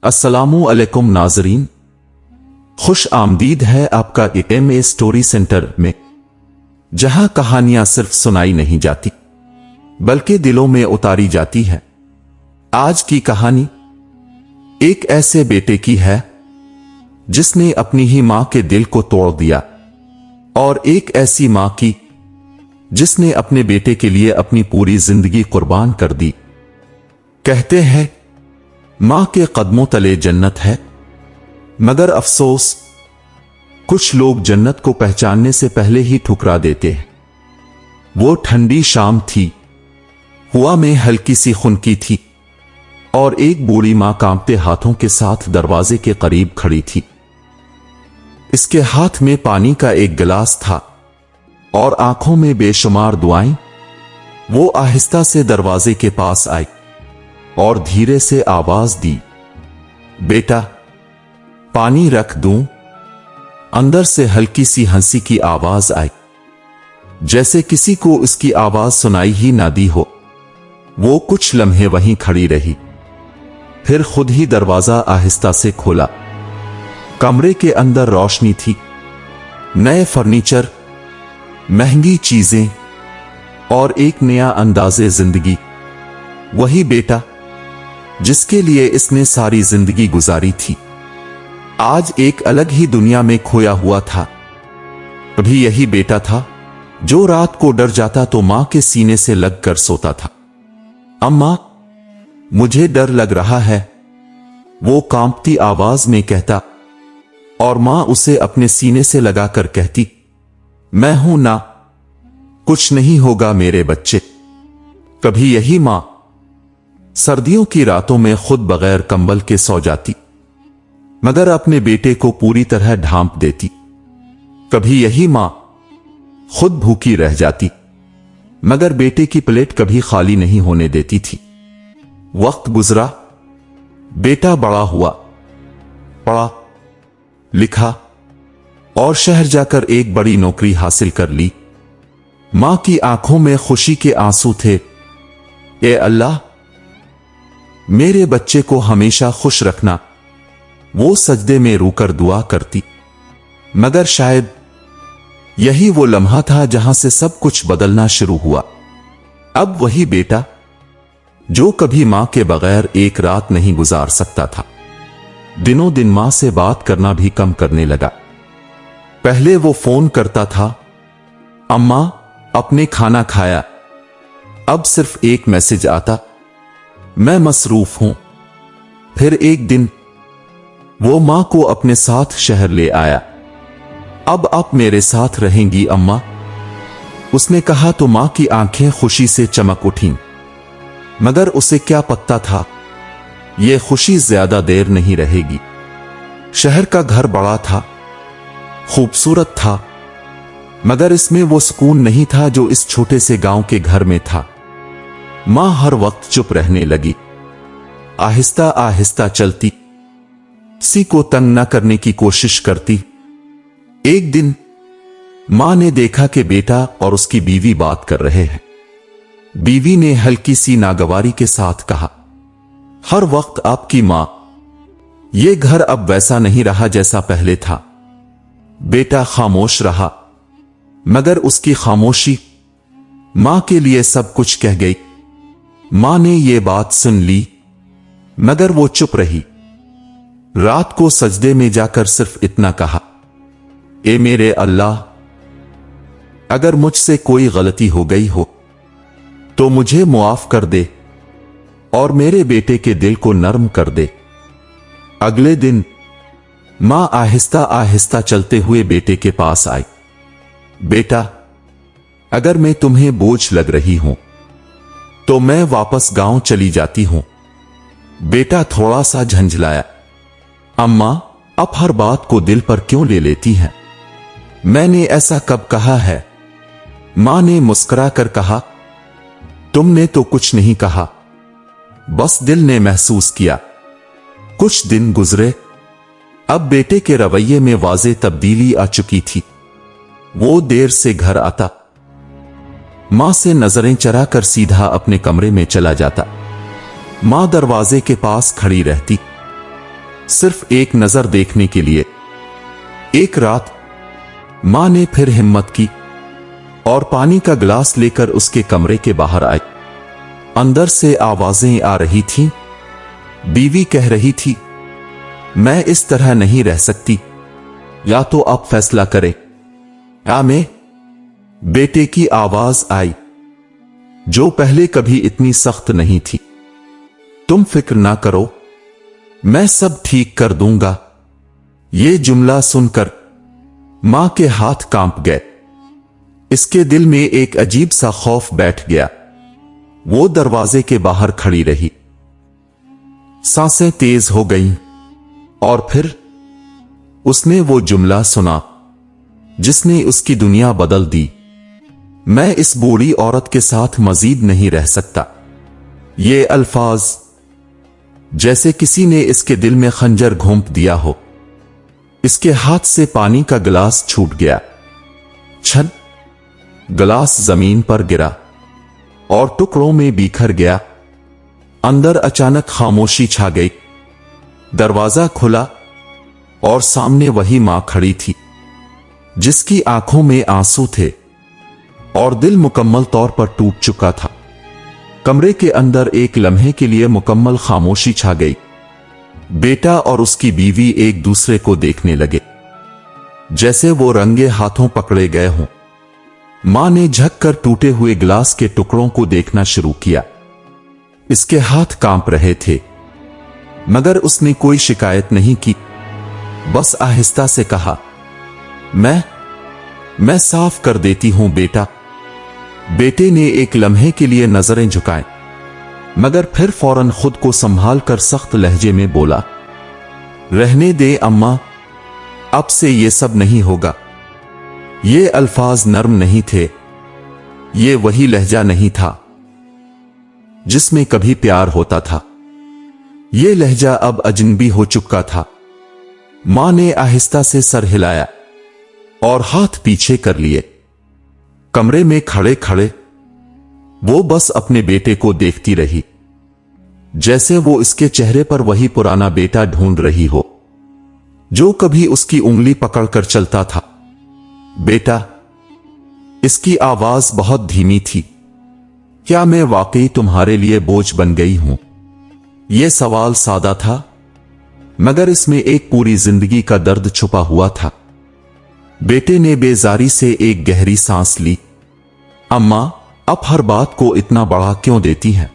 अस्सलामु अलैकुम नाजरीन, खुश आमदीद है आपका MA स्टोरी सेंटर में, जहां कहानियां सिर्फ सुनाई नहीं जाती बल्कि दिलों में उतारी जाती है। आज की कहानी एक ऐसे बेटे की है जिसने अपनी ही मां के दिल को तोड़ दिया, और एक ऐसी मां की जिसने अपने बेटे के लिए अपनी पूरी जिंदगी कुर्बान कर दी। कहते हैं मां के कदमों तले जन्नत है, मगर अफसोस कुछ लोग जन्नत को पहचानने से पहले ही ठुकरा देते हैं। वो ठंडी शाम थी, हुआ में हल्की सी खुनकी थी और एक बूढ़ी मां कांपते हाथों के साथ दरवाजे के करीब खड़ी थी। इसके हाथ में पानी का एक गिलास था और आंखों में बेशुमार दुआएं। वो आहिस्ता से दरवाजे के पास आई और धीरे से आवाज दी, बेटा पानी रख दूं? अंदर से हल्की सी हंसी की आवाज आई, जैसे किसी को इसकी आवाज सुनाई ही ना दी हो। वो कुछ लम्हे वहीं खड़ी रही, फिर खुद ही दरवाजा आहिस्ता से खोला। कमरे के अंदर रोशनी थी, नए फर्नीचर, महंगी चीजें और एक नया अंदाजे जिंदगी। वही बेटा जिसके लिए इसने सारी जिंदगी गुजारी थी, आज एक अलग ही दुनिया में खोया हुआ था। अभी यही बेटा था जो रात को डर जाता तो मां के सीने से लगकर सोता था। अम्मा मुझे डर लग रहा है, वो कांपती आवाज में कहता, और मां उसे अपने सीने से लगाकर कहती, मैं हूं ना, कुछ नहीं होगा मेरे बच्चे। कभी यही मां सर्दियों की रातों में खुद बगैर कंबल के सो जाती, मगर अपने बेटे को पूरी तरह ढांप देती। कभी यही मां खुद भूखी रह जाती, मगर बेटे की प्लेट कभी खाली नहीं होने देती थी। वक्त गुजरा, बेटा बड़ा हुआ, पढ़ा लिखा और शहर जाकर एक बड़ी नौकरी हासिल कर ली। मां की आंखों में खुशी के आंसू थे। ए अल्लाह, मेरे बच्चे को हमेशा खुश रखना, वो सजदे में रूकर दुआ करती। मगर शायद यही वो लम्हा था जहां से सब कुछ बदलना शुरू हुआ। अब वही बेटा जो कभी मां के बगैर एक रात नहीं गुजार सकता था, दिनों दिन मां से बात करना भी कम करने लगा। पहले वो फोन करता था, अम्मा अपने खाना खाया? अब सिर्फ एक मैसेज आता, मैं मसरूफ हूं। फिर एक दिन वो मां को अपने साथ शहर ले आया। अब आप मेरे साथ रहेंगी अम्मा? उसने कहा तो मां की आंखें खुशी से चमक उठीं। मगर उसे क्या पता था, यह खुशी ज्यादा देर नहीं रहेगी। शहर का घर बड़ा था, खूबसूरत था, मगर इसमें वो सुकून नहीं था जो इस छोटे से गांव के घर में था। मां हर वक्त चुप रहने लगी, आहिस्ता आहिस्ता चलती, किसी को तंग न करने की कोशिश करती। एक दिन मां ने देखा कि बेटा और उसकी बीवी बात कर रहे हैं। बीवी ने हल्की सी नागवारी के साथ कहा, हर वक्त आपकी मां, ये घर अब वैसा नहीं रहा जैसा पहले था। बेटा खामोश रहा, मगर उसकी खामोशी मां के लिए सब कुछ कह गई। मां ने ये बात सुन ली, मगर वो चुप रही। रात को सजदे में जाकर सिर्फ इतना कहा, ए मेरे अल्लाह, अगर मुझसे कोई गलती हो गई हो तो मुझे मुआफ कर दे और मेरे बेटे के दिल को नरम कर दे। अगले दिन मां आहिस्ता आहिस्ता चलते हुए बेटे के पास आई। बेटा, अगर मैं तुम्हें बोझ लग रही हूं तो मैं वापस गांव चली जाती हूं। बेटा थोड़ा सा झंझलाया, अम्मा आप हर बात को दिल पर क्यों ले लेती हैं? मैंने ऐसा कब कहा है? मां ने मुस्कुरा कर कहा, तुमने तो कुछ नहीं कहा, बस दिल ने महसूस किया। कुछ दिन गुजरे, अब बेटे के रवैये में वाज़े तब्दीली आ चुकी थी। वो देर से घर आता, मां से नजरें चराकर सीधा अपने कमरे में चला जाता। मां दरवाजे के पास खड़ी रहती, सिर्फ एक नजर देखने के लिए। एक रात मां ने फिर हिम्मत की और पानी का गिलास लेकर उसके कमरे के बाहर आई। अंदर से आवाजें आ रही थीं। बीवी कह रही थी, मैं इस तरह नहीं रह सकती, या तो आप फैसला करें या मैं। बेटे की आवाज आई, जो पहले कभी इतनी सख्त नहीं थी। तुम फिक्र ना करो, मैं सब ठीक कर दूंगा। ये जुमला सुनकर मां के हाथ कांप गए। इसके दिल में एक अजीब सा खौफ बैठ गया। वो दरवाजे के बाहर खड़ी रही। सांसें तेज हो गईं और फिर उसने वो जुमला सुना जिसने उसकी दुनिया बदल दी। मैं इस बूढ़ी औरत के साथ मजीद नहीं रह सकता। ये अल्फाज जैसे किसी ने इसके दिल में खंजर घोंप दिया हो। इसके हाथ से पानी का गिलास छूट गया। छन, गिलास जमीन पर गिरा और टुकड़ों में बिखर गया। अंदर अचानक खामोशी छा गई। दरवाजा खुला और सामने वही मां खड़ी थी, जिसकी आंखों में आंसू थे और दिल मुकम्मल तौर पर टूट चुका था। कमरे के अंदर एक लम्हे के लिए मुकम्मल खामोशी छा गई। बेटा और उसकी बीवी एक दूसरे को देखने लगे, जैसे वो रंगे हाथों पकड़े गए हों। मां ने झुककर टूटे हुए गिलास के टुकड़ों को देखना शुरू किया। इसके हाथ कांप रहे थे, मगर उसने कोई शिकायत नहीं की। बस आहिस्ता से कहा, मैं साफ कर देती हूं बेटा। बेटे ने एक लम्हे के लिए नजरें झुकाएं, मगर फिर फौरन खुद को संभाल कर सख्त लहजे में बोला, रहने दे अम्मा, अब से ये सब नहीं होगा। ये अल्फाज नर्म नहीं थे। ये वही लहजा नहीं था जिसमें कभी प्यार होता था। ये लहजा अब अजनबी हो चुका था। मां ने आहिस्ता से सर हिलाया और हाथ पीछे कर लिए। कमरे में खड़े खड़े वो बस अपने बेटे को देखती रही, जैसे वो इसके चेहरे पर वही पुराना बेटा ढूंढ रही हो जो कभी उसकी उंगली पकड़कर चलता था। बेटा, इसकी आवाज बहुत धीमी थी। क्या मैं वाकई तुम्हारे लिए बोझ बन गई हूं? यह सवाल सादा था, मगर इसमें एक पूरी जिंदगी का दर्द छुपा हुआ था। बेटे ने बेजारी से एक गहरी सांस ली। अम्मा, आप हर बात को इतना बढ़ा क्यों देती हैं?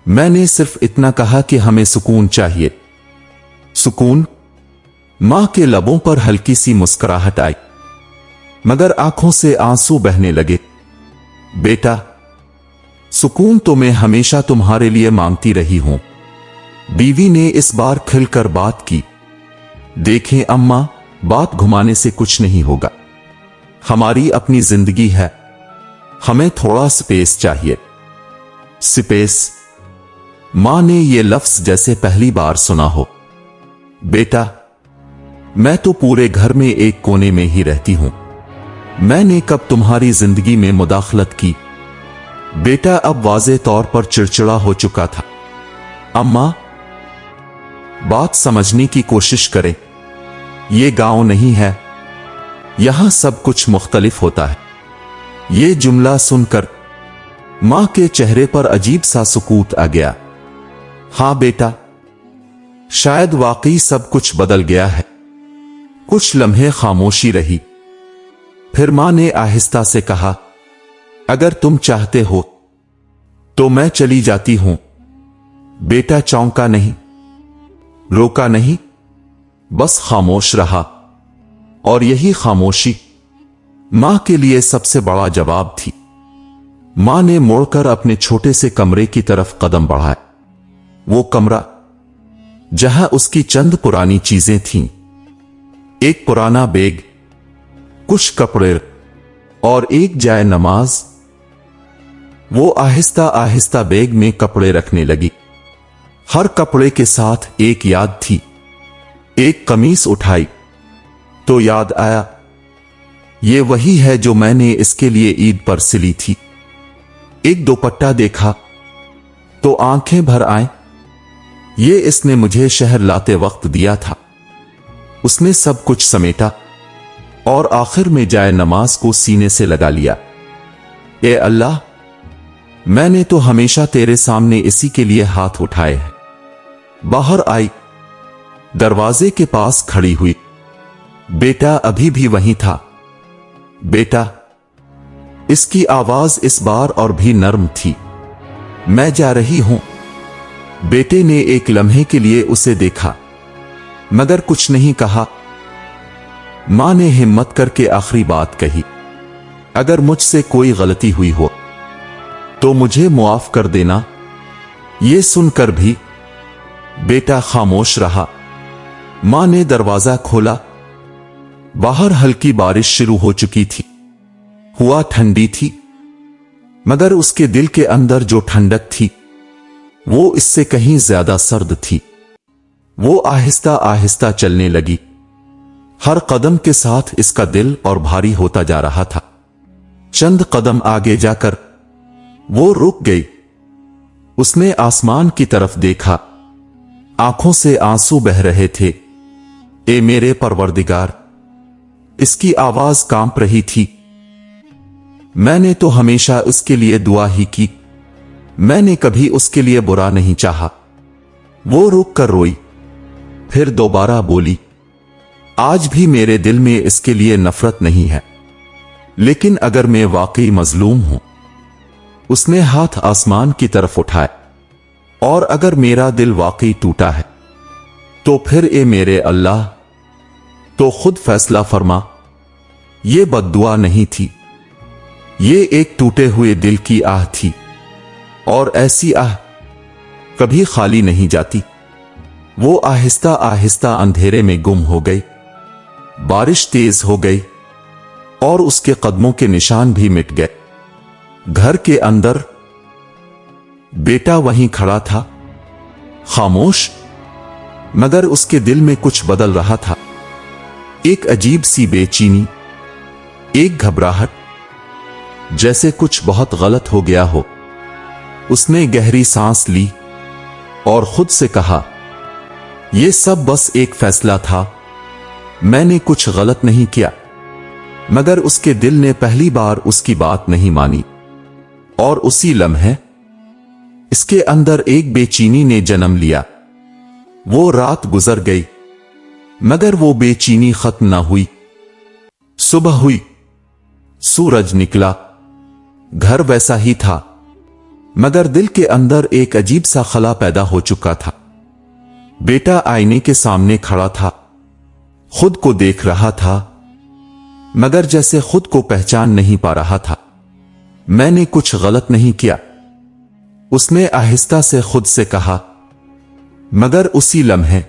मैंने सिर्फ इतना कहा कि हमें सुकून चाहिए। सुकून? मां के लबों पर हल्की सी मुस्कुराहट आई, मगर आंखों से आंसू बहने लगे। बेटा, सुकून तो मैं हमेशा तुम्हारे लिए मांगती रही हूं। बीवी ने इस बार खिलकर बात की। देखें अम्मा, बात घुमाने से कुछ नहीं होगा। हमारी अपनी जिंदगी है, हमें थोड़ा स्पेस चाहिए। स्पेस? मां ने यह लफ्ज जैसे पहली बार सुना हो। बेटा, मैं तो पूरे घर में एक कोने में ही रहती हूं। मैंने कब तुम्हारी जिंदगी में मुदाखलत की? बेटा अब वाज़े तौर पर चिड़चिड़ा हो चुका था। अम्मा, बात समझने की कोशिश करें। यह गांव नहीं है, यहां सब कुछ मुख्तलिफ होता है। यह जुमला सुनकर मां के चेहरे पर अजीब सा सुकूत आ गया। हां बेटा, शायद वाकई सब कुछ बदल गया है। कुछ लम्हे खामोशी रही। फिर मां ने आहिस्ता से कहा, अगर तुम चाहते हो तो मैं चली जाती हूं। बेटा चौंका नहीं, रोका नहीं, बस खामोश रहा। और यही खामोशी मां के लिए सबसे बड़ा जवाब थी। मां ने मुड़कर अपने छोटे से कमरे की तरफ कदम बढ़ाए। वो कमरा जहां उसकी चंद पुरानी चीजें थीं, एक पुराना बैग, कुछ कपड़े और एक जाए नमाज। वो आहिस्ता आहिस्ता बैग में कपड़े रखने लगी। हर कपड़े के साथ एक याद थी। एक कमीज उठाई तो याद आया, ये वही है जो मैंने इसके लिए ईद पर सिली थी। एक दुपट्टा देखा तो आंखें भर आए, یہ اس نے مجھے شہر لاتے وقت دیا تھا۔ اس نے سب کچھ سمیٹا اور آخر میں جائے نماز کو سینے سے لگا لیا۔ اے اللہ، میں نے تو ہمیشہ تیرے سامنے اسی کے لیے ہاتھ اٹھائے ہیں۔ باہر آئی، دروازے کے پاس کھڑی ہوئی۔ بیٹا ابھی بھی وہیں تھا۔ بیٹا، اس کی آواز اس بار اور بھی نرم تھی۔ میں جا رہی ہوں۔ بیٹے نے ایک لمحے کے لیے اسے دیکھا مگر کچھ نہیں کہا۔ ماں نے ہمت کر کے آخری بات کہی، اگر مجھ سے کوئی غلطی ہوئی ہو تو مجھے معاف کر دینا۔ یہ سن کر بھی بیٹا خاموش رہا۔ ماں نے دروازہ کھولا۔ باہر ہلکی بارش شروع ہو چکی تھی۔ ہوا ٹھنڈی تھی مگر اس کے دل کے اندر جو ٹھنڈک تھی وہ اس سے کہیں زیادہ سرد تھی۔ وہ آہستہ آہستہ چلنے لگی۔ ہر قدم کے ساتھ اس کا دل اور بھاری ہوتا جا رہا تھا۔ چند قدم آگے جا کر وہ رک گئی۔ اس نے آسمان کی طرف دیکھا۔ آنکھوں سے آنسو بہہ رہے تھے۔ اے میرے پروردگار، اس کی آواز کانپ رہی تھی۔ میں نے تو ہمیشہ اس کے لیے دعا ہی کی۔ میں نے کبھی اس کے لیے برا نہیں چاہا۔ وہ رک کر روئی، پھر دوبارہ بولی، آج بھی میرے دل میں اس کے لیے نفرت نہیں ہے، لیکن اگر میں واقعی مظلوم ہوں۔ اس نے ہاتھ آسمان کی طرف اٹھائے، اور اگر میرا دل واقعی ٹوٹا ہے تو پھر اے میرے اللہ، تو خود فیصلہ فرما۔ یہ بد دعا نہیں تھی، یہ ایک ٹوٹے ہوئے دل کی آہ تھی، اور ایسی آہ کبھی خالی نہیں جاتی۔ وہ آہستہ آہستہ اندھیرے میں گم ہو گئی۔ بارش تیز ہو گئی اور اس کے قدموں کے نشان بھی مٹ گئے۔ گھر کے اندر بیٹا وہیں کھڑا تھا، خاموش، مگر اس کے دل میں کچھ بدل رہا تھا۔ ایک عجیب سی بے چینی، ایک گھبراہٹ، جیسے کچھ بہت غلط ہو گیا ہو۔ اس نے گہری سانس لی اور خود سے کہا، یہ سب بس ایک فیصلہ تھا، میں نے کچھ غلط نہیں کیا۔ مگر اس کے دل نے پہلی بار اس کی بات نہیں مانی، اور اسی لمحے اس کے اندر ایک بے چینی نے جنم لیا۔ وہ رات گزر گئی مگر وہ بے چینی ختم نہ ہوئی۔ صبح ہوئی، سورج نکلا، گھر ویسا ہی تھا، مگر دل کے اندر ایک عجیب سا خلا پیدا ہو چکا تھا۔ بیٹا آئینے کے سامنے کھڑا تھا، خود کو دیکھ رہا تھا، مگر جیسے خود کو پہچان نہیں پا رہا تھا۔ میں نے کچھ غلط نہیں کیا، اس نے آہستہ سے خود سے کہا، مگر اسی لمحے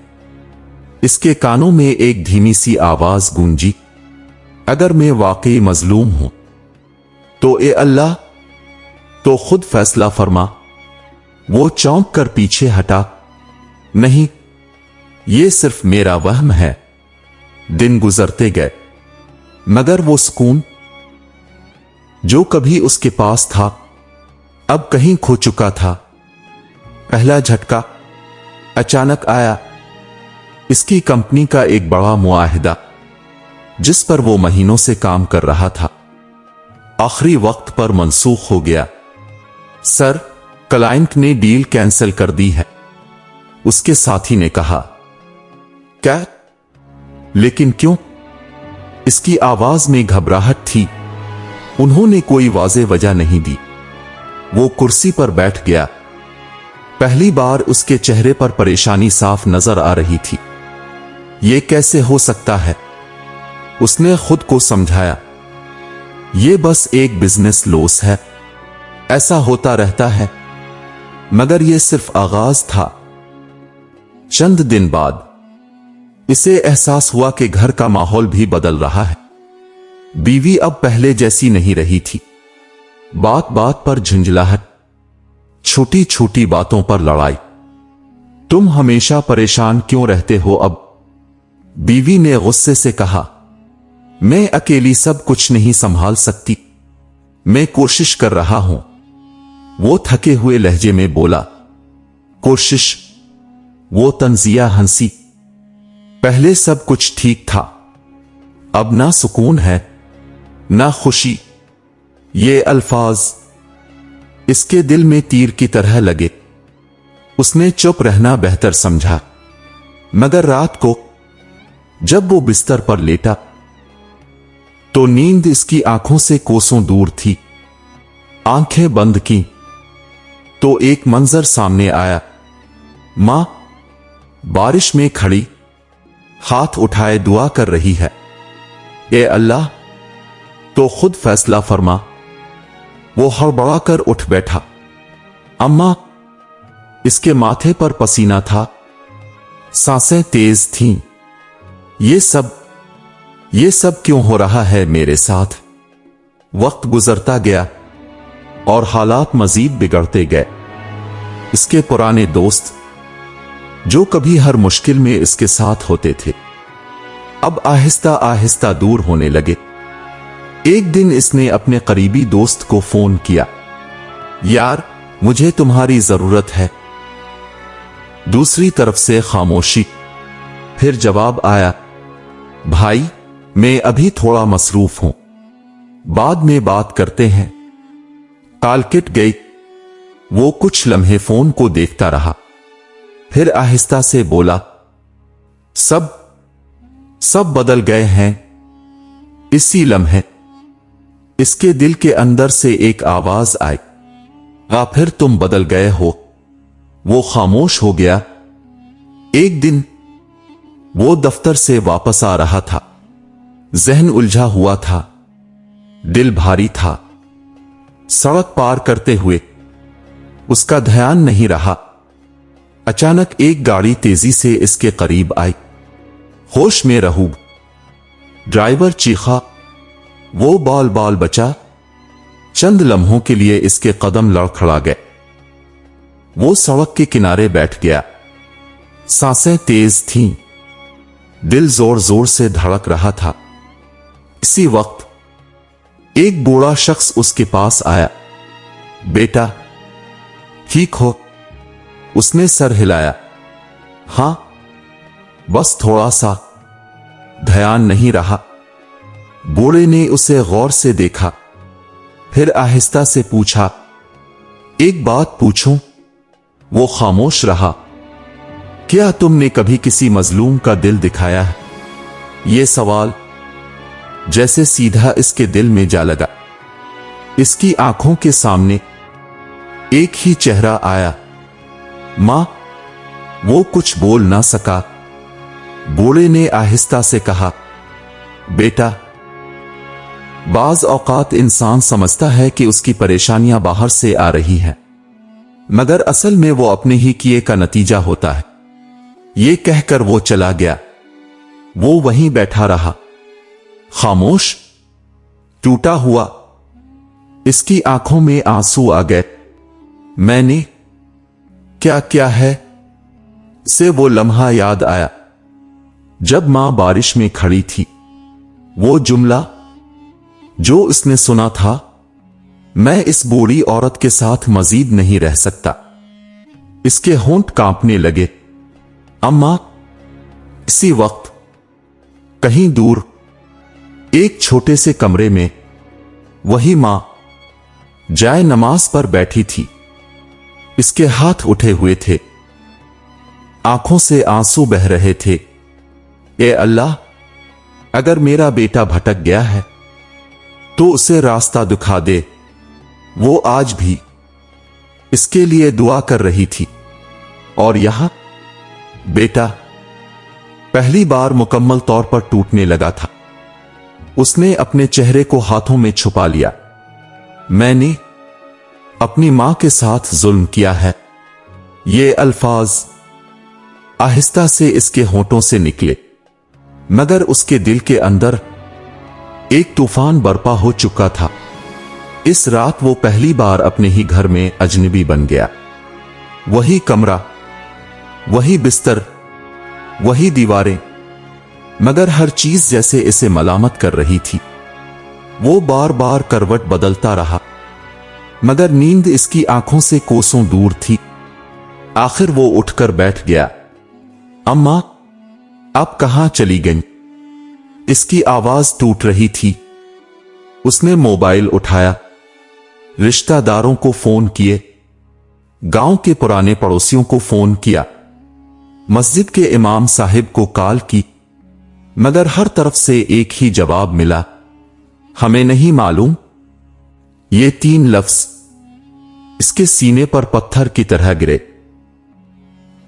اس کے کانوں میں ایک دھیمی سی آواز گونجی، اگر میں واقعی مظلوم ہوں تو اے اللہ، تو خود فیصلہ فرما۔ وہ چونک کر پیچھے ہٹا، نہیں، یہ صرف میرا وہم ہے۔ دن گزرتے گئے مگر وہ سکون جو کبھی اس کے پاس تھا اب کہیں کھو چکا تھا۔ پہلا جھٹکا اچانک آیا، اس کی کمپنی کا ایک بڑا معاہدہ جس پر وہ مہینوں سے کام کر رہا تھا آخری وقت پر منسوخ ہو گیا۔ سر، کلائنٹ نے ڈیل کینسل کر دی ہے، اس کے ساتھی نے کہا۔ کیا؟ لیکن کیوں؟ اس کی آواز میں گھبراہٹ تھی۔ انہوں نے کوئی واضح وجہ نہیں دی۔ وہ کرسی پر بیٹھ گیا۔ پہلی بار اس کے چہرے پر پریشانی صاف نظر آ رہی تھی۔ یہ کیسے ہو سکتا ہے؟ اس نے خود کو سمجھایا، یہ بس ایک بزنس لوس ہے، ایسا ہوتا رہتا ہے۔ مگر یہ صرف آغاز تھا۔ چند دن بعد اسے احساس ہوا کہ گھر کا ماحول بھی بدل رہا ہے۔ بیوی اب پہلے جیسی نہیں رہی تھی۔ بات بات پر جھنجھلاہٹ، چھوٹی چھوٹی باتوں پر لڑائی۔ تم ہمیشہ پریشان کیوں رہتے ہو اب؟ بیوی نے غصے سے کہا، میں اکیلی سب کچھ نہیں سنبھال سکتی، میں کوشش کر رہا ہوں۔ وہ تھکے ہوئے لہجے میں بولا، کوشش؟ वो तंजिया हंसी। पहले सब कुछ ठीक था, अब ना सुकून है ना खुशी। ये अल्फाज इसके दिल में तीर की तरह लगे। उसने चुप रहना बेहतर समझा, मगर रात को जब वो बिस्तर पर लेटा तो नींद इसकी आंखों से कोसों दूर थी। आंखें बंद की तो एक मंजर सामने आया। मां बारिश में खड़ी, हाथ उठाए दुआ कर रही है। ए अल्लाह, तो खुद फैसला फरमा। वो हड़बड़ा कर उठ बैठा। अम्मा, इसके माथे पर पसीना था, सांसें तेज थीं। ये सब क्यों हो रहा है मेरे साथ? वक्त गुजरता गया और हालात मजीद बिगड़ते गए। इसके पुराने दोस्त जो कभी हर मुश्किल में इसके साथ होते थे, अब आहिस्ता आहिस्ता दूर होने लगे। एक दिन इसने अपने करीबी दोस्त को फोन किया, यार मुझे तुम्हारी जरूरत है। दूसरी तरफ से खामोशी। फिर जवाब आया, भाई मैं अभी थोड़ा मसरूफ हूं, बाद में बात करते हैं। कॉल कट गई। वो कुछ लम्हे फोन को देखता रहा, फिर आहिस्ता से बोला, सब बदल गए हैं इसी लम्हे। इसके दिल के अंदर से एक आवाज आई, फिर तुम बदल गए हो। वो खामोश हो गया। एक दिन वो दफ्तर से वापस आ रहा था। जहन उलझा हुआ था, दिल भारी था। सड़क पार करते हुए उसका ध्यान नहीं रहा। अचानक एक गाड़ी तेजी से इसके करीब आई। होश में रहूं, ड्राइवर चीखा। वो बाल बचा। चंद लम्हों के लिए इसके कदम लड़खड़ा गए। वो सड़क के किनारे बैठ गया। सांसें तेज थीं, दिल जोर जोर से धड़क रहा था। इसी वक्त एक बूढ़ा शख्स उसके पास आया। बेटा ठीक हो? उसने सर हिलाया। हां, बस थोड़ा सा। ध्यान नहीं रहा। बूढ़े ने उसे गौर से देखा, फिर आहिस्ता से पूछा, एक बात पूछूं? वो खामोश रहा। क्या तुमने कभी किसी मजलूम का दिल दिखाया है? ये सवाल जैसे सीधा इसके दिल में जा लगा। इसकी आंखों के सामने एक ही चेहरा आया, मां। वो कुछ बोल ना सका। बूढ़े ने आहिस्ता से कहा, बेटा, बाज औकात इंसान समझता है कि उसकी परेशानियां बाहर से आ रही हैं, मगर असल में वो अपने ही किए का नतीजा होता है। ये कहकर वो चला गया। वो वहीं बैठा रहा, खामोश, टूटा हुआ। इसकी आंखों में आंसू आ गए। मैंने क्या किया है? से वो लम्हा याद आया जब मां बारिश में खड़ी थी। वो जुमला जो इसने सुना था, मैं इस बूढ़ी औरत के साथ मजीद नहीं रह सकता। इसके होंठ कांपने लगे। अम्मा। इसी वक्त कहीं दूर एक छोटे से कमरे में वही मां जाए नमाज पर बैठी थी। इसके हाथ उठे हुए थे, आंखों से आंसू बह रहे थे। ए अल्लाह, अगर मेरा बेटा भटक गया है तो उसे रास्ता दिखा दे। वो आज भी इसके लिए दुआ कर रही थी। और यहां बेटा पहली बार मुकम्मल तौर पर टूटने लगा था। उसने अपने चेहरे को हाथों में छुपा लिया। मैंने अपनी मां के साथ जुल्म किया है। ये अल्फाज आहिस्ता से इसके होंठों से निकले, मगर उसके दिल के अंदर एक तूफान बरपा हो चुका था। इस रात वो पहली बार अपने ही घर में अजनबी बन गया। वही कमरा, वही बिस्तर, वही दीवारें, मगर हर चीज जैसे इसे मलामत कर रही थी। वो बार बार करवट बदलता रहा, मगर नींद इसकी आंखों से कोसों दूर थी। आखिर वो उठकर बैठ गया। अम्मा, आप कहां चली गईं? इसकी आवाज टूट रही थी। उसने मोबाइल उठाया, रिश्तेदारों को फोन किए, गांव के पुराने पड़ोसियों को फोन किया, मस्जिद के इमाम साहिब को कॉल की, मगर हर तरफ से एक ही जवाब मिला, हमें नहीं मालूम। ये 3 लफ्ज इसके सीने पर पत्थर की तरह गिरे।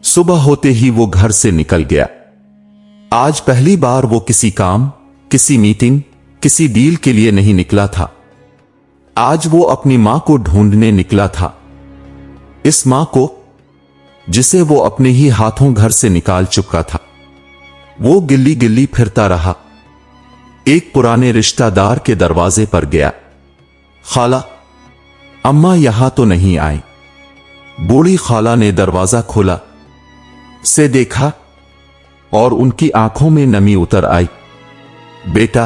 सुबह होते ही वो घर से निकल गया। आज पहली बार वो किसी काम, किसी मीटिंग, किसी डील के लिए नहीं निकला था। आज वो अपनी मां को ढूंढने निकला था। इस मां को जिसे वो अपने ही हाथों घर से निकाल चुका था। वो गिल्ली गिल्ली फिरता रहा। एक पुराने रिश्तेदार के दरवाजे पर गया। खाला, अम्मा यहां तो नहीं आई। बूढ़ी खाला ने दरवाजा खोला, से देखा और उनकी आंखों में नमी उतर आई। बेटा,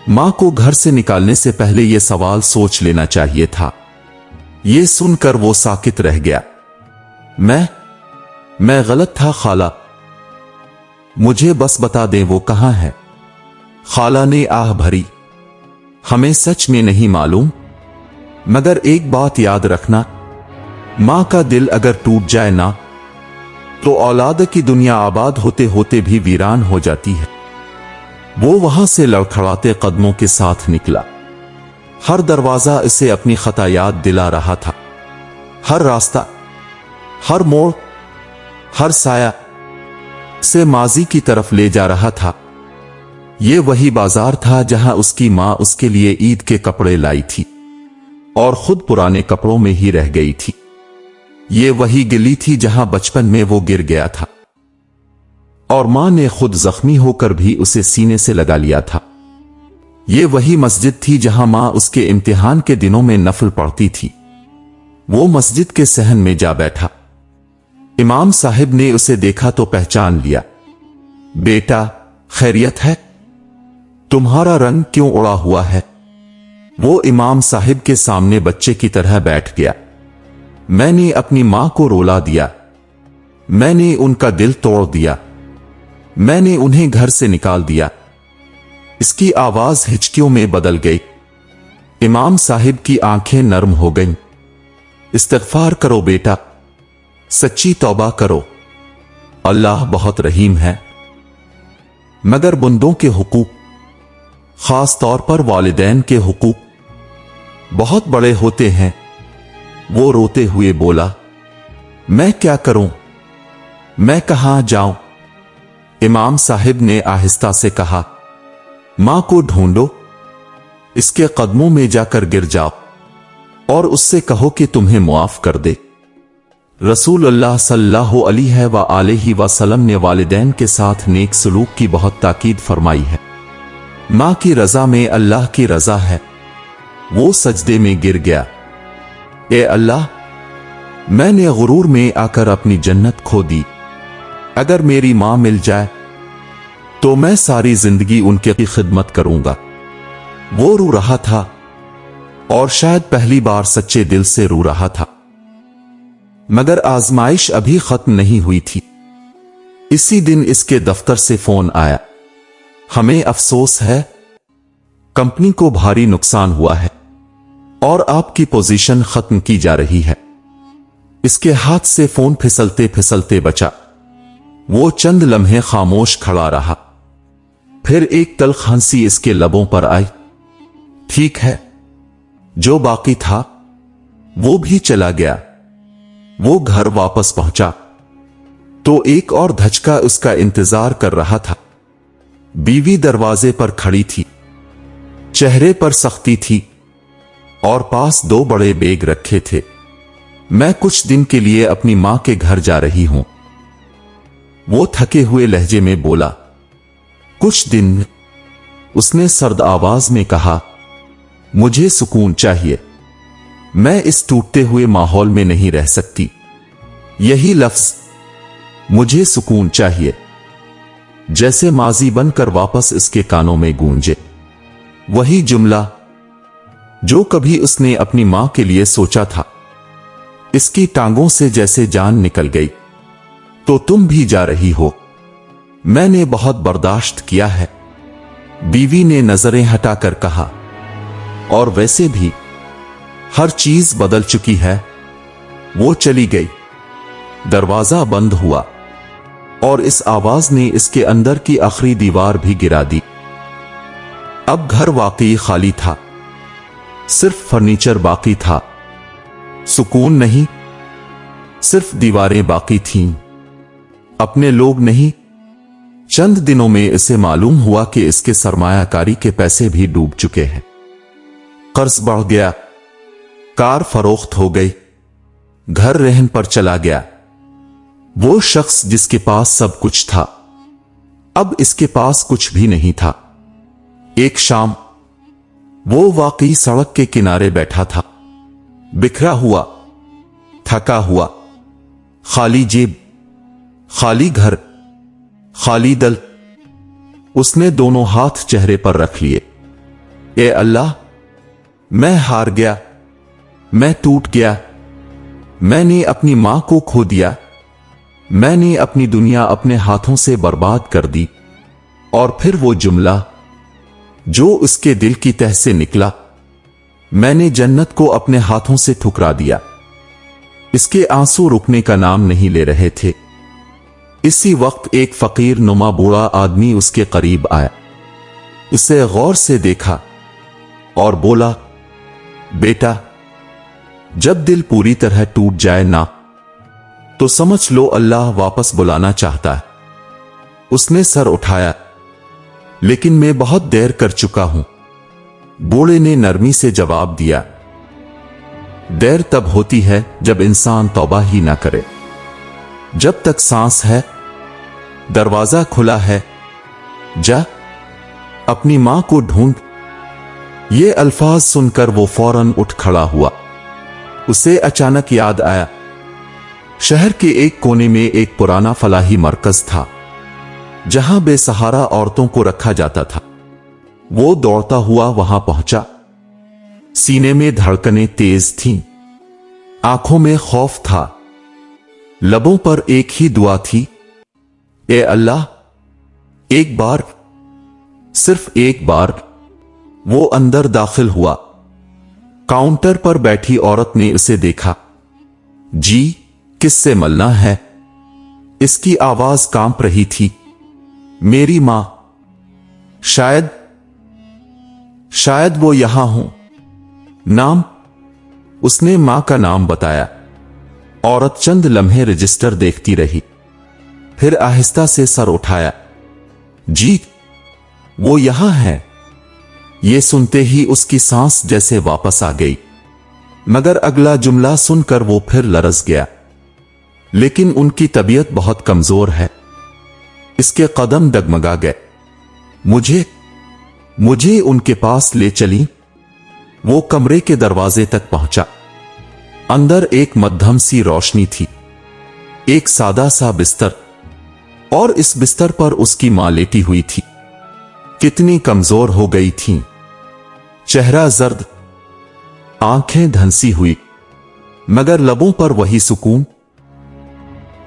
मां को घर से निकालने से पहले यह सवाल सोच लेना चाहिए था। यह सुनकर वो साकित रह गया। मैं गलत था खाला, मुझे बस बता दें वो कहां है। खाला ने आह भरी, हमें सच में नहीं मालूम, मगर एक बात याद रखना, मां का दिल अगर टूट जाए ना, तो औलाद की दुनिया आबाद होते होते भी वीरान हो जाती है। वो वहां से लड़खड़ाते कदमों के साथ निकला। हर दरवाजा इसे अपनी खता याद दिला रहा था। हर रास्ता, हर मोड़, हर साया से माजी की तरफ ले जा रहा था। ये वही बाजार था जहां उसकी मां उसके लिए ईद के कपड़े लाई थी और खुद पुराने कपड़ों में ही रह गई थी। ये वही गली थी जहां बचपन में वो गिर गया था और मां ने खुद जख्मी होकर भी उसे सीने से लगा लिया था। ये वही मस्जिद थी जहां मां उसके इम्तिहान के दिनों में नफल पढ़ती थी। वो मस्जिद के सहन में जा बैठा। इमाम साहिब ने उसे देखा तो पहचान लिया। बेटा, खैरियत है? तुम्हारा रंग क्यों उड़ा हुआ है? वो इमाम साहिब के सामने बच्चे की तरह बैठ गया। मैंने अपनी मां को रोला दिया, मैंने उनका दिल तोड़ दिया, मैंने उन्हें घर से निकाल दिया। इसकी आवाज हिचकियों में बदल गई। इमाम साहिब की आंखें नरम हो गईं। इस्तिग़फ़ार करो बेटा, सच्ची तौबा करो, अल्लाह बहुत रहीम है। मगर बंदों के हुकूक, खास तौर पर वालिदैन के हुकूक बहुत बड़े होते हैं। वो रोते हुए बोला, मैं क्या करूं, मैं कहां जाऊं? इमाम साहिब ने आहिस्ता से कहा, मां को ढूंढो, इसके कदमों में जाकर गिर जाओ और उससे कहो कि तुम्हें मुआफ कर दे। रसूलुल्लाह सल्लल्लाहु अलैहि वसल्लम ने वालिदैन के साथ नेक सलूक की बहुत ताकीद फरमाई है। मां की रजा में अल्लाह की रजा है। वो सजदे में गिर गया। ए अल्लाह, मैंने गुरूर में आकर अपनी जन्नत खो दी। अगर मेरी मां मिल जाए तो मैं सारी जिंदगी उनके की खिदमत करूंगा। वो रो रहा था और शायद पहली बार सच्चे दिल से रो रहा था। मगर आजमाइश अभी खत्म नहीं हुई थी। इसी दिन इसके दफ्तर से फोन आया, हमें अफसोस है, कंपनी को भारी नुकसान हुआ है और आपकी पोजीशन खत्म की जा रही है। इसके हाथ से फोन फिसलते फिसलते बचा। वो चंद लम्हे खामोश खड़ा रहा। फिर एक तल्ख हंसी इसके लबों पर आई। ठीक है, जो बाकी था वो भी चला गया। वो घर वापस पहुंचा तो एक और धचका उसका इंतजार कर रहा था। बीवी दरवाजे पर खड़ी थी, चेहरे पर सख्ती थी और पास 2 बड़े बैग रखे थे। मैं कुछ दिन के लिए अपनी मां के घर जा रही हूं, वो थके हुए लहजे में बोला। कुछ दिन? उसने सर्द आवाज में कहा, मुझे सुकून चाहिए, मैं इस टूटते हुए माहौल में नहीं रह सकती। यही लफ्ज, मुझे सुकून चाहिए, जैसे माजी बनकर वापस इसके कानों में गूंजे। वही जुमला जो कभी उसने अपनी मां के लिए सोचा था। इसकी टांगों से जैसे जान निकल गई। तो तुम भी जा रही हो। मैंने बहुत बर्दाश्त किया है, बीवी ने नजरें हटाकर कहा। और वैसे भी हर चीज बदल चुकी है। वो चली गई। दरवाजा बंद हुआ और इस आवाज ने इसके अंदर की आखिरी दीवार भी गिरा दी। अब घर वाकई खाली था, सिर्फ फर्नीचर बाकी था। सुकून नहीं, सिर्फ दीवारें बाकी थीं। अपने लोग नहीं। चंद दिनों में इसे मालूम हुआ कि इसके सरमायाकारी के पैसे भी डूब चुके हैं। कर्ज बढ़ गया, कार फरोख्त हो गई, घर रहन पर चला गया। वो शख्स जिसके पास सब कुछ था, अब इसके पास कुछ भी नहीं था। एक शाम वो वाकई सड़क के किनारे बैठा था, बिखरा हुआ, थका हुआ, खाली जेब, खाली घर, खाली दिल। उसने दोनों हाथ चेहरे पर रख लिए। ए अल्लाह, मैं हार गया, मैं टूट गया। मैंने अपनी मां को खो दिया, मैंने अपनी दुनिया अपने हाथों से बर्बाद कर दी। और फिर वो जुमला जो उसके दिल की तह से निकला, मैंने जन्नत को अपने हाथों से ठुकरा दिया। इसके आंसू रुकने का नाम नहीं ले रहे थे। इसी वक्त एक फकीर नुमा बूढ़ा आदमी उसके करीब आया। उसे गौर से देखा और बोला, बेटा, जब दिल पूरी तरह टूट जाए ना, तो समझ लो अल्लाह वापस बुलाना चाहता है। उसने सर उठाया, लेकिन मैं बहुत देर कर चुका हूं। बूढ़े ने नरमी से जवाब दिया, देर तब होती है जब इंसान तौबा ही ना करे। जब तक सांस है, दरवाजा खुला है, जा अपनी मां को ढूंढ। ये अल्फाज सुनकर वो फौरन उठ खड़ा हुआ। उसे अचानक याद आया, शहर के एक कोने में एक पुराना फलाही मरकज था, जहां बेसहारा औरतों को रखा जाता था। वो दौड़ता हुआ वहां पहुंचा। सीने में धड़कनें तेज थीं, आंखों में खौफ था, लबों पर एक ही दुआ थी, ए अल्लाह, एक बार, सिर्फ एक बार। वो अंदर दाखिल हुआ। काउंटर पर बैठी औरत ने उसे देखा। जी, किससे मिलना है? इसकी आवाज कांप रही थी। मेरी मां। शायद वो यहां हो। नाम? उसने मां का नाम बताया। औरत चंद लम्हे रजिस्टर देखती रही, फिर आहिस्ता से सर उठाया। जी, वो यहां है। ये सुनते ही उसकी सांस जैसे वापस आ गई, मगर अगला जुमला सुनकर वो फिर लरस गया। लेकिन उनकी तबीयत बहुत कमजोर है। इसके कदम डगमगा गए। मुझे उनके पास ले चली। वो कमरे के दरवाजे तक पहुंचा। अंदर एक मध्यम सी रोशनी थी, एक सादा सा बिस्तर, और इस बिस्तर पर उसकी मां लेटी हुई थी। कितनी कमजोर हो गई थी, चेहरा जर्द, आंखें धंसी हुई, मगर लबों पर वही सुकून।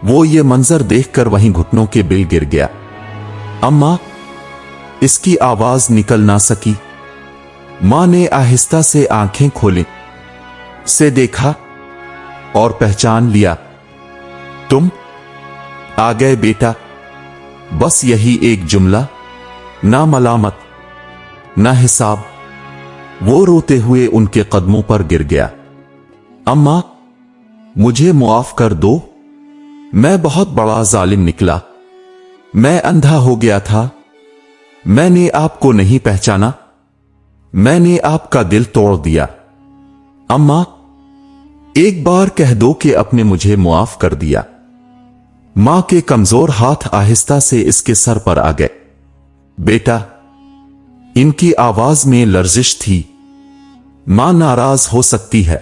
वो ये मंजर देखकर वहीं घुटनों के बिल गिर गया। अम्मा, इसकी आवाज निकल ना सकी। मां ने आहिस्ता से आंखें खोली, से देखा और पहचान लिया। तुम आ गए बेटा। बस यही एक जुमला, ना मलामत, ना हिसाब। वो रोते हुए उनके कदमों पर गिर गया। अम्मा, मुझे मुआफ कर दो। मैं बहुत बड़ा जालिम निकला। मैं अंधा हो गया था। मैंने आपको नहीं पहचाना। मैंने आपका दिल तोड़ दिया। अम्मा, एक बार कह दो कि आपने मुझे मुआफ कर दिया। मां के कमजोर हाथ आहिस्ता से इसके सर पर आ गए। बेटा, इनकी आवाज में लर्जिश थी। मां नाराज हो सकती है,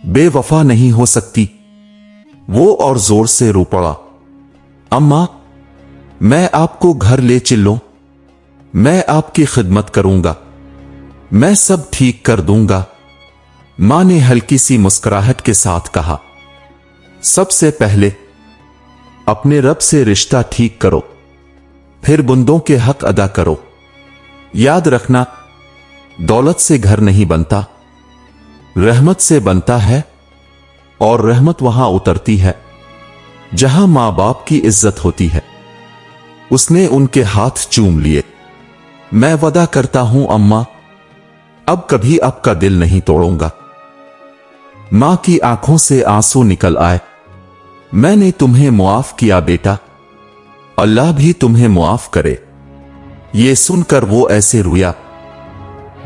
बेवफा नहीं हो सकती। वो और जोर से रो पड़ा। अम्मा, मैं आपको घर ले चलूं। मैं आपकी खिदमत करूंगा। मैं सब ठीक कर दूंगा। मां ने हल्की सी मुस्कुराहट के साथ कहा। सबसे पहले अपने रब से रिश्ता ठीक करो, फिर बंदों के हक अदा करो। याद रखना, दौलत से घर नहीं बनता, रहमत से बनता है, और रहमत वहां उतरती है जहां मां बाप की इज्जत होती है। उसने उनके हाथ चूम लिए। मैं वादा करता हूं अम्मा, अब कभी आपका दिल नहीं तोड़ूंगा। मां की आंखों से आंसू निकल आए। मैंने तुम्हें मुआफ किया बेटा, अल्लाह भी तुम्हें मुआफ करे। ये सुनकर वो ऐसे रोया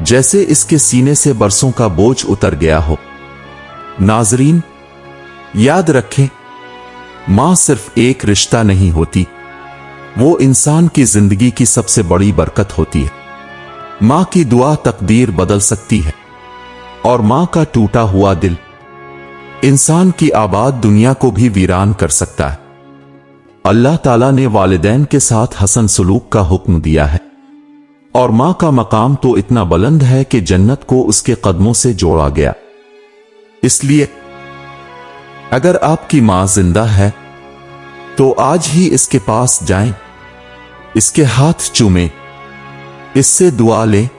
जैसे इसके सीने से बरसों का बोझ उतर गया हो। नाजरीन, याद रखें, मां सिर्फ एक रिश्ता नहीं होती, वो इंसान की जिंदगी की सबसे बड़ी बरकत होती है। मां की दुआ तकदीर बदल सकती है, और मां का टूटा हुआ दिल इंसान की आबाद दुनिया को भी वीरान कर सकता है। अल्लाह ताला ने वालिदैन के साथ हसन सलूक का हुक्म दिया है, और मां का मकाम तो इतना बुलंद है कि जन्नत को उसके कदमों से जोड़ा गया। इसलिए अगर आपकी मां जिंदा है तो आज ही इसके पास जाएं, इसके हाथ चूमें, इससे दुआ लें,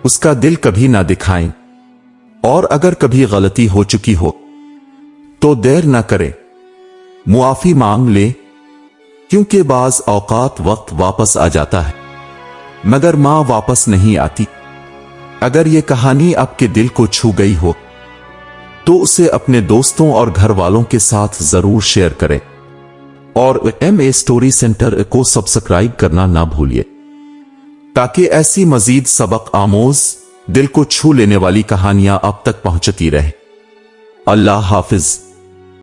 उसका दिल कभी ना दिखाएं, और अगर कभी गलती हो चुकी हो तो देर ना करें, मुआफी मांग ले, क्योंकि बाज औकात वक्त वापस आ जाता है मगर मां वापस नहीं आती। अगर ये कहानी आपके दिल को छू गई हो तो उसे अपने दोस्तों और घर वालों के साथ जरूर शेयर करें, और MA स्टोरी सेंटर को सब्सक्राइब करना ना भूलिए, ताकि ऐसी मजीद सबक आमोज, दिल को छू लेने वाली कहानियां आप तक पहुंचती रहे। अल्लाह हाफिज।